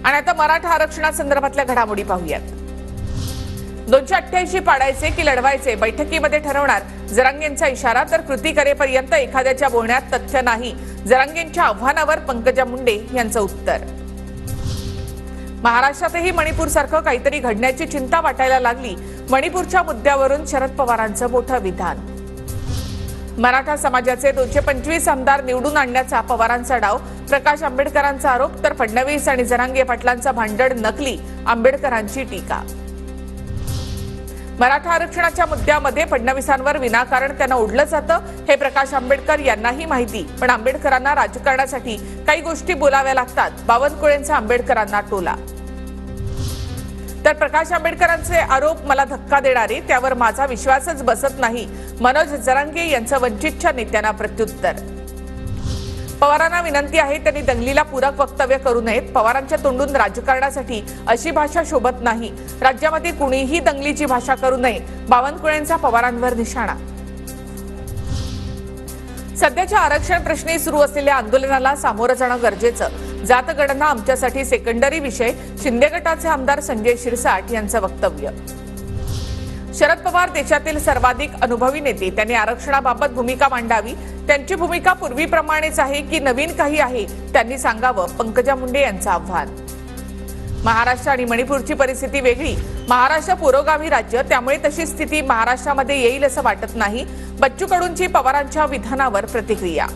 आणि आता मराठा आरक्षणासंदर्भातल्या घडामोडी पाहूयात। 288 पाडायचे की लढवायचे बैठकीमध्ये ठरवणार जरांगेंचा इशारा, तर कृती करेपर्यंत एखाद्याच्या बोलण्यात तथ्य नाही, जरांगेंच्या आव्हानावर पंकजा मुंडे यांचं उत्तर। महाराष्ट्रातही मणिपूरसारखं काहीतरी घडण्याची चिंता वाटायला लागली, मणिपूरच्या मुद्द्यावरून शरद पवारांचं मोठं विधान। मराठा समाजाचे 225 आमदार निवडून आणण्याचा पवारांचा डाव, प्रकाश आंबेडकरांचा आरोप, तर फडणवीस आणि जरांगे पाटलांचा भांडण नकली, आंबेडकरांची टीका। मराठा आरक्षणाच्या मुद्द्यामध्ये फडणवीसांवर विनाकारण त्यांना ओढलं जातं हे प्रकाश आंबेडकर यांनाही माहिती, पण आंबेडकरांना राजकारणासाठी काही गोष्टी बोलाव्या लागतात, बावनकुळेंचा आंबेडकरांना टोला। तर प्रकाश आंबेडकरांचे आरोप मला धक्का देणारे, त्यावर माझा विश्वासच बसत नाही, मनोज जरांगे यांचं वंचितच्या नेत्यांना प्रत्युत्तर। पवारांना विनंती आहे त्यांनी दंगलीला पूरक वक्तव्य करू नयेत, पवारांच्या तोंडून राजकारणासाठी अशी भाषा शोभत नाही, राज्यामध्ये कुणीही दंगलीची भाषा करू नये, बावनकुळेंचा पवारांवर निशाणा। सध्याच्या आरक्षण प्रश्नी सुरू असलेल्या आंदोलनाला सामोरं जाणं गरजेचं, जातगणना आमच्यासाठी सेकंडरी विषय, शिंदे गटाचे आमदार संजय शिरसाट यांचं वक्तव्य। शरद पवार देशातील सर्वाधिक अनुभवी नेते, त्यांनी आरक्षणाबाबत भूमिका मांडावी, त्यांची भूमिका पूर्वीप्रमाणेच आहे की नवीन काही आहे त्यांनी सांगावं, पंकजा मुंडे यांचं आव्हान। महाराष्ट्र आणि मणिपूरची परिस्थिती वेगळी, महाराष्ट्र पुरोगामी राज्य, त्यामुळे तशी स्थिती महाराष्ट्रामध्ये येईल असं वाटत नाही, बच्चू कडूंची पवारांच्या विधानावर प्रतिक्रिया।